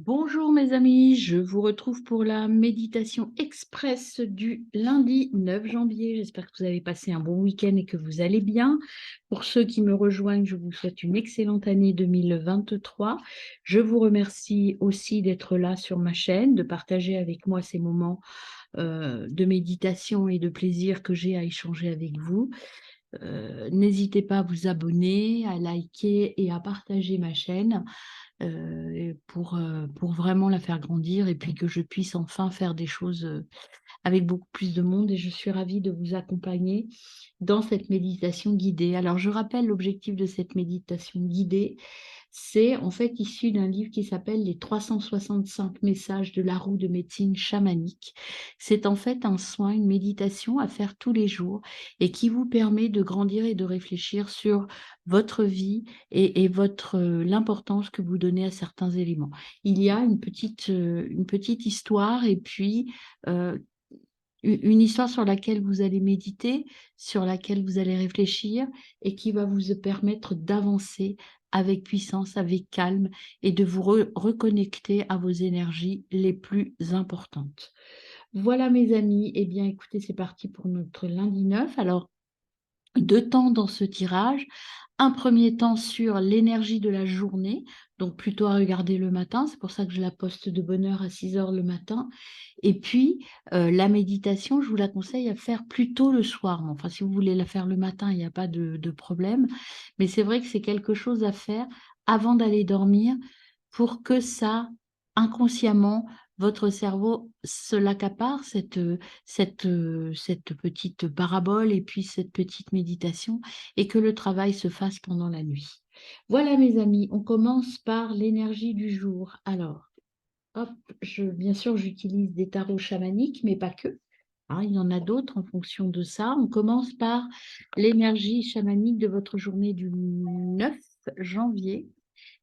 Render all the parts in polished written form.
Bonjour mes amis, je vous retrouve pour la méditation express du lundi 9 janvier. J'espère que vous avez passé un bon week-end et que vous allez bien. Pour ceux qui me rejoignent, je vous souhaite une excellente année 2023. Je vous remercie aussi d'être là sur ma chaîne, de partager avec moi ces moments de méditation et de plaisir que j'ai à échanger avec vous. N'hésitez pas à vous abonner, à liker et à partager ma chaîne pour vraiment la faire grandir et puis que je puisse enfin faire des choses avec beaucoup plus de monde et je suis ravie de vous accompagner dans cette méditation guidée. Alors, je rappelle l'objectif de cette méditation guidée, c'est en fait issu d'un livre qui s'appelle Les 365 messages de la roue de médecine chamanique. C'est en fait un soin, une méditation à faire tous les jours et qui vous permet de grandir et de réfléchir sur votre vie et l'importance que vous donnez à certains éléments. Il y a une petite histoire et puis euh, une histoire sur laquelle vous allez méditer, sur laquelle vous allez réfléchir et qui va vous permettre d'avancer avec puissance, avec calme et de vous reconnecter à vos énergies les plus importantes. Voilà mes amis, eh bien écoutez, c'est parti pour notre lundi 9. Alors, deux temps dans ce tirage. Un premier temps sur l'énergie de la journée, donc plutôt à regarder le matin, c'est pour ça que je la poste de bonne heure à 6 heures le matin. Et puis, la méditation, je vous la conseille à faire plutôt le soir. Bon, enfin, si vous voulez la faire le matin, il n'y a pas de problème. Mais c'est vrai que c'est quelque chose à faire avant d'aller dormir pour que ça, inconsciemment, votre cerveau se l'accapare, cette petite parabole et puis cette petite méditation, et que le travail se fasse pendant la nuit. Voilà mes amis, on commence par l'énergie du jour. Alors, hop, bien sûr, j'utilise des tarots chamaniques, mais pas que. Hein, il y en a d'autres en fonction de ça. On commence par l'énergie chamanique de votre journée du 9 janvier.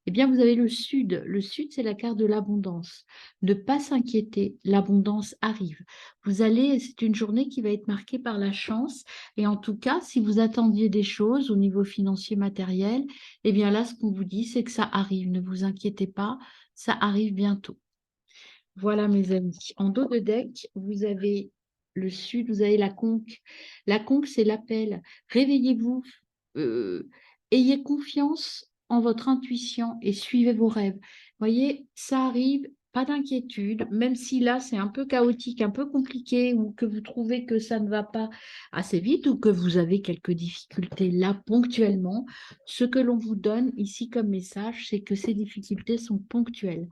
Eh bien, vous avez le sud. Le sud, c'est la carte de l'abondance. Ne pas s'inquiéter, l'abondance arrive. C'est une journée qui va être marquée par la chance. Et en tout cas, si vous attendiez des choses au niveau financier matériel, eh bien là, ce qu'on vous dit, c'est que ça arrive. Ne vous inquiétez pas, ça arrive bientôt. Voilà, mes amis. En dos de deck, vous avez le sud, vous avez la conque. La conque, c'est l'appel. Réveillez-vous, euh, ayez confiance en votre intuition et suivez vos rêves. Voyez, ça arrive, pas d'inquiétude, même si là, c'est un peu chaotique, un peu compliqué, ou que vous trouvez que ça ne va pas assez vite, ou que vous avez quelques difficultés là ponctuellement. Ce que l'on vous donne ici comme message, c'est que ces difficultés sont ponctuelles.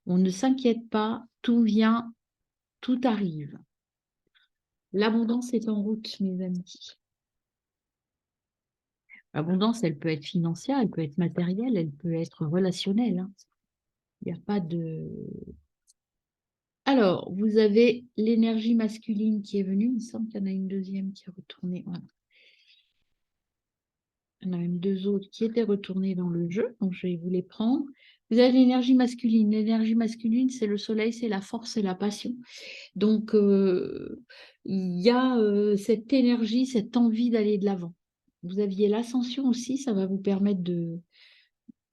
On ne s'inquiète pas, tout vient, tout arrive. L'abondance est en route, mes amis. L'abondance, elle peut être financière, elle peut être matérielle, elle peut être relationnelle, hein. Il n'y a pas de... Alors, vous avez l'énergie masculine qui est venue. Il me semble qu'il y en a une deuxième qui est retournée. Voilà. Il y en a même deux autres qui étaient retournées dans le jeu, donc je vais vous les prendre. Vous avez l'énergie masculine. L'énergie masculine, c'est le soleil, c'est la force, c'est la passion. Donc, il y a cette énergie, cette envie d'aller de l'avant. Vous aviez l'ascension aussi, ça va vous permettre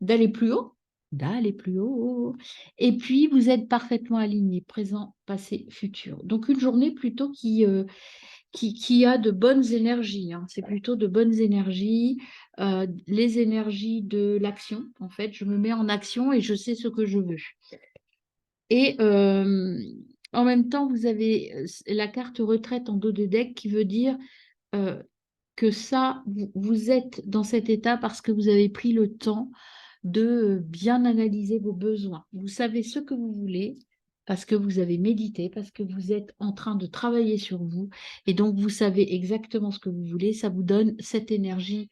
d'aller plus haut, d'aller plus haut. Et puis, vous êtes parfaitement aligné, présent, passé, futur. Donc, une journée plutôt qui a de bonnes énergies, hein. C'est plutôt de bonnes énergies, les énergies de l'action. En fait, je me mets en action et je sais ce que je veux. Et en même temps, vous avez la carte retraite en dos de deck qui veut dire euh, que ça, vous êtes dans cet état parce que vous avez pris le temps de bien analyser vos besoins. Vous savez ce que vous voulez parce que vous avez médité, parce que vous êtes en train de travailler sur vous et donc vous savez exactement ce que vous voulez. Ça vous donne cette énergie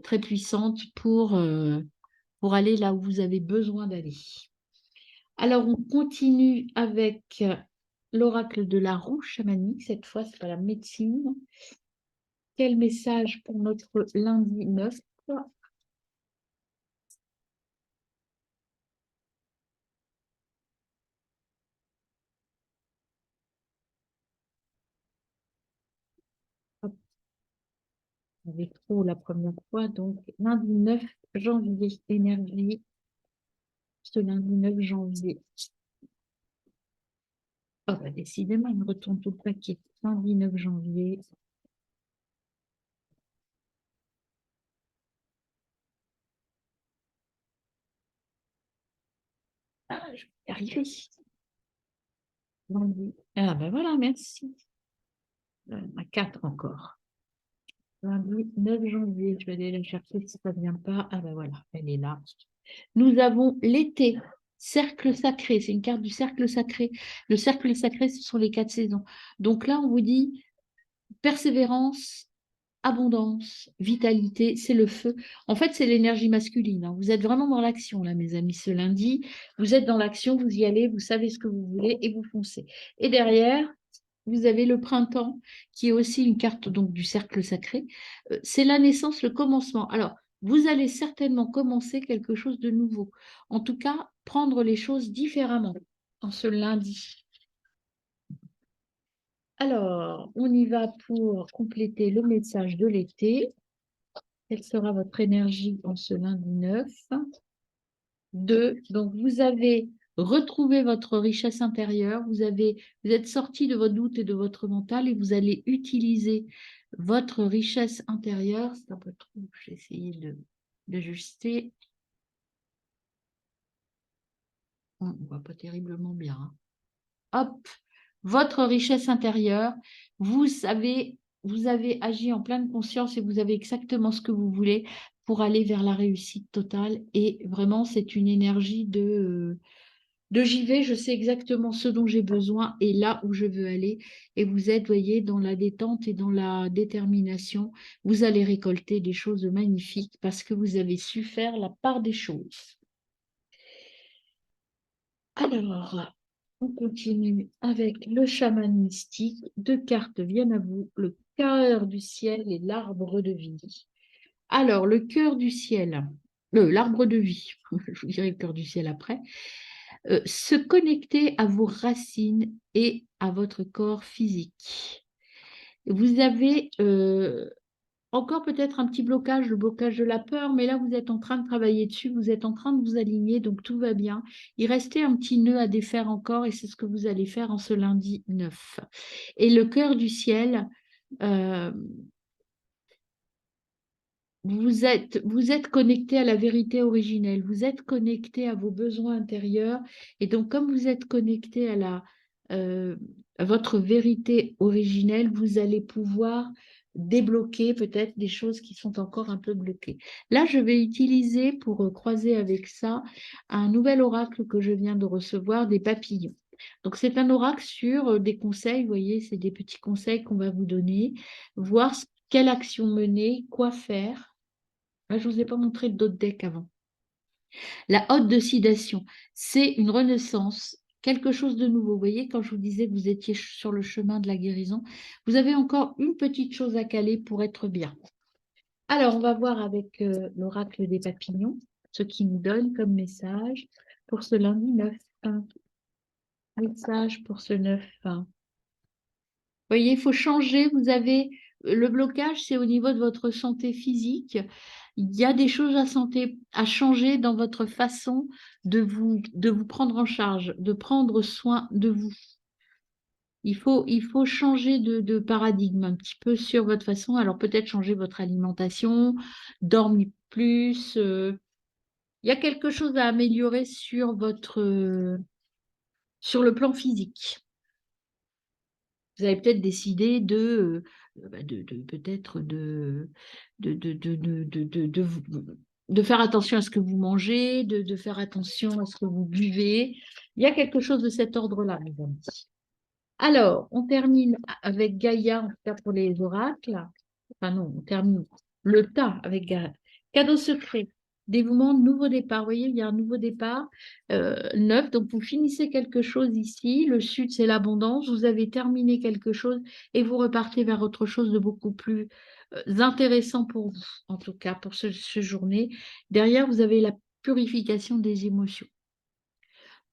très puissante pour aller là où vous avez besoin d'aller. Alors, on continue avec l'oracle de la roue chamanique. Cette fois, c'est pas la médecine. Quel message pour notre lundi 9? Hop, j'avais trop la première fois. Donc, lundi 9 janvier, énergie ce lundi 9 janvier. Oh, bah, décidément, il me retourne tout le paquet. Lundi 9 janvier. Ah, je vais y arriver. Lundi. Ah, ben voilà, merci. À 4 encore. Lundi 9 janvier, je vais aller la chercher si ça ne vient pas. Ah ben voilà, elle est là. Nous avons l'été, cercle sacré, c'est une carte du cercle sacré. Le cercle sacré, ce sont les 4 saisons. Donc là, on vous dit persévérance, abondance, vitalité, c'est le feu. En fait, c'est l'énergie masculine, hein. Vous êtes vraiment dans l'action, là, mes amis, ce lundi. Vous êtes dans l'action, vous y allez, vous savez ce que vous voulez et vous foncez. Et derrière, vous avez le printemps, qui est aussi une carte donc, du cercle sacré. C'est la naissance, le commencement. Alors, vous allez certainement commencer quelque chose de nouveau. En tout cas, prendre les choses différemment en ce lundi. Alors, on y va pour compléter le message de l'été. Quelle sera votre énergie en ce lundi 9? 2. Donc, vous avez retrouvé votre richesse intérieure, vous êtes sorti de vos doutes et de votre mental et vous allez utiliser votre richesse intérieure. C'est un peu trop, j'ai essayé d'ajuster. On ne voit pas terriblement bien, hein. Hop, votre richesse intérieure, vous avez agi en pleine conscience et vous avez exactement ce que vous voulez pour aller vers la réussite totale. Et vraiment, c'est une énergie de j'y vais, je sais exactement ce dont j'ai besoin et là où je veux aller. Et vous êtes, voyez, dans la détente et dans la détermination. Vous allez récolter des choses magnifiques parce que vous avez su faire la part des choses. Alors, on continue avec le chaman mystique. 2 cartes viennent à vous, le cœur du ciel et l'arbre de vie. Alors, le cœur du ciel, l'arbre de vie, je vous dirai le cœur du ciel après, se connecter à vos racines et à votre corps physique. Vous avez encore peut-être un petit blocage, le blocage de la peur, mais là, vous êtes en train de travailler dessus, vous êtes en train de vous aligner, donc tout va bien. Il restait un petit nœud à défaire encore, et c'est ce que vous allez faire en ce lundi 9. Et le cœur du ciel, euh, vous êtes connecté à la vérité originelle, vous êtes connecté à vos besoins intérieurs, et donc comme vous êtes connecté à votre vérité originelle, vous allez pouvoir débloquer peut-être des choses qui sont encore un peu bloquées. Là, je vais utiliser pour croiser avec ça un nouvel oracle que je viens de recevoir, des papillons. Donc c'est un oracle sur des conseils, vous voyez, c'est des petits conseils qu'on va vous donner, voir quelle action mener, quoi faire. Ah, je ne vous ai pas montré le dos de deck avant. La haute décidation, c'est une renaissance, quelque chose de nouveau. Vous voyez, quand je vous disais que vous étiez sur le chemin de la guérison, vous avez encore une petite chose à caler pour être bien. Alors, on va voir avec l'oracle des papillons, ce qui nous donne comme message pour ce lundi 9. Message pour ce 9. Voyez, il faut changer. Vous avez le blocage, c'est au niveau de votre santé physique. Il y a des choses à changer dans votre façon de vous prendre en charge, de prendre soin de vous. Il faut changer de paradigme un petit peu sur votre façon. Alors peut-être changer votre alimentation, dormir plus. Il y a quelque chose à améliorer sur sur le plan physique. Vous avez peut-être décidé peut-être de faire attention à ce que vous mangez, de faire attention à ce que vous buvez. Il y a quelque chose de cet ordre-là, mes amis. Alors, on termine avec Gaïa, en tout cas pour les oracles. Enfin non, on termine le tas avec Gaïa. Cadeau secret, dévouement, nouveau départ. Vous voyez, il y a un nouveau départ, 9. Donc, vous finissez quelque chose ici. Le sud, c'est l'abondance. Vous avez terminé quelque chose et vous repartez vers autre chose de beaucoup plus intéressant pour vous, en tout cas, pour ce journée. Derrière, vous avez la purification des émotions.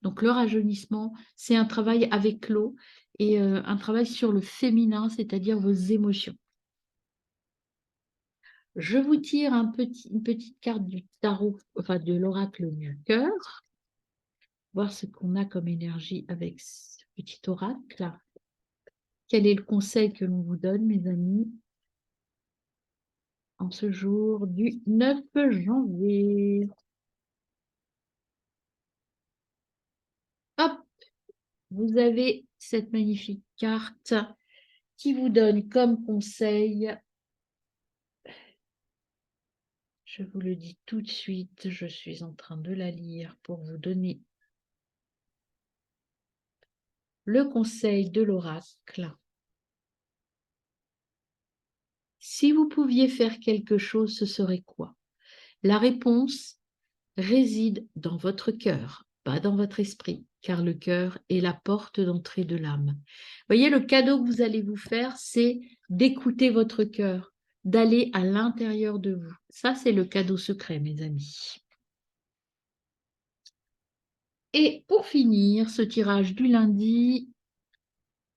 Donc, le rajeunissement, c'est un travail avec l'eau et un travail sur le féminin, c'est-à-dire vos émotions. Je vous tire une petite carte du tarot, enfin de l'oracle du cœur. voir ce qu'on a comme énergie avec ce petit oracle. Quel est le conseil que l'on vous donne, mes amis, en ce jour du 9 janvier? Hop, vous avez cette magnifique carte qui vous donne comme conseil, je vous le dis tout de suite, je suis en train de la lire pour vous donner le conseil de l'oracle. Si vous pouviez faire quelque chose, ce serait quoi? La réponse réside dans votre cœur, pas dans votre esprit, car le cœur est la porte d'entrée de l'âme. Voyez, le cadeau que vous allez vous faire, c'est d'écouter votre cœur, d'aller à l'intérieur de vous. Ça, c'est le cadeau secret, mes amis. Et pour finir ce tirage du lundi,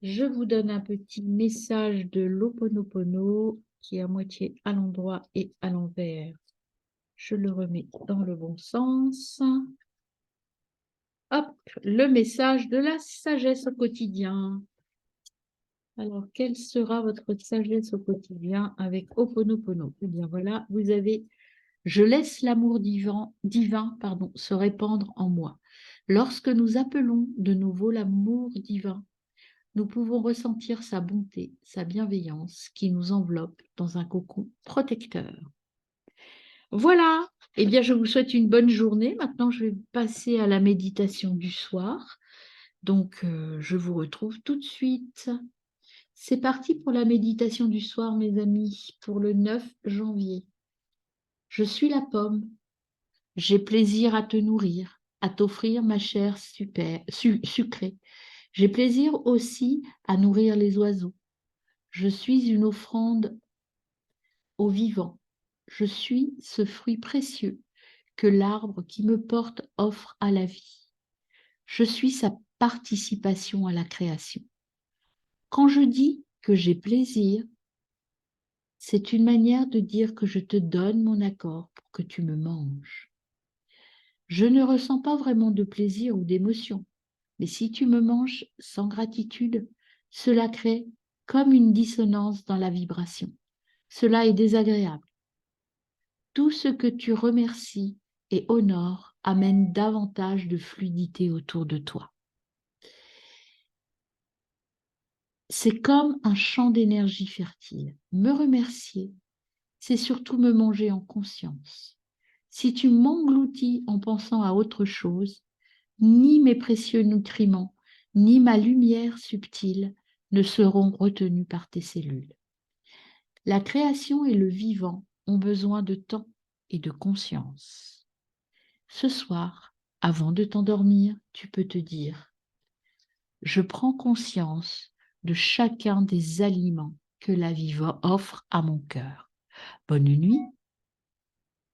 je vous donne un petit message de l'Ho'oponopono qui est à moitié à l'endroit et à l'envers. Je le remets dans le bon sens. Hop, le message de la sagesse au quotidien. Alors, quelle sera votre sagesse au quotidien avec Ho'oponopono? Eh bien voilà, vous avez « Je laisse l'amour divin, se répandre en moi ». Lorsque nous appelons de nouveau l'amour divin, nous pouvons ressentir sa bonté, sa bienveillance qui nous enveloppe dans un cocon protecteur. Voilà, eh bien je vous souhaite une bonne journée. Maintenant, je vais passer à la méditation du soir. Donc, je vous retrouve tout de suite. C'est parti pour la méditation du soir, mes amis, pour le 9 janvier. Je suis la pomme. J'ai plaisir à te nourrir, à t'offrir ma chair sucrée. J'ai plaisir aussi à nourrir les oiseaux. Je suis une offrande au vivant. Je suis ce fruit précieux que l'arbre qui me porte offre à la vie. Je suis sa participation à la création. Quand je dis que j'ai plaisir, c'est une manière de dire que je te donne mon accord pour que tu me manges. Je ne ressens pas vraiment de plaisir ou d'émotion, mais si tu me manges sans gratitude, cela crée comme une dissonance dans la vibration. Cela est désagréable. Tout ce que tu remercies et honores amène davantage de fluidité autour de toi. C'est comme un champ d'énergie fertile. Me remercier, c'est surtout me manger en conscience. Si tu m'engloutis en pensant à autre chose, ni mes précieux nutriments, ni ma lumière subtile ne seront retenus par tes cellules. La création et le vivant ont besoin de temps et de conscience. Ce soir, avant de t'endormir, tu peux te dire « Je prends conscience de chacun des aliments que la vie offre à mon cœur. Bonne nuit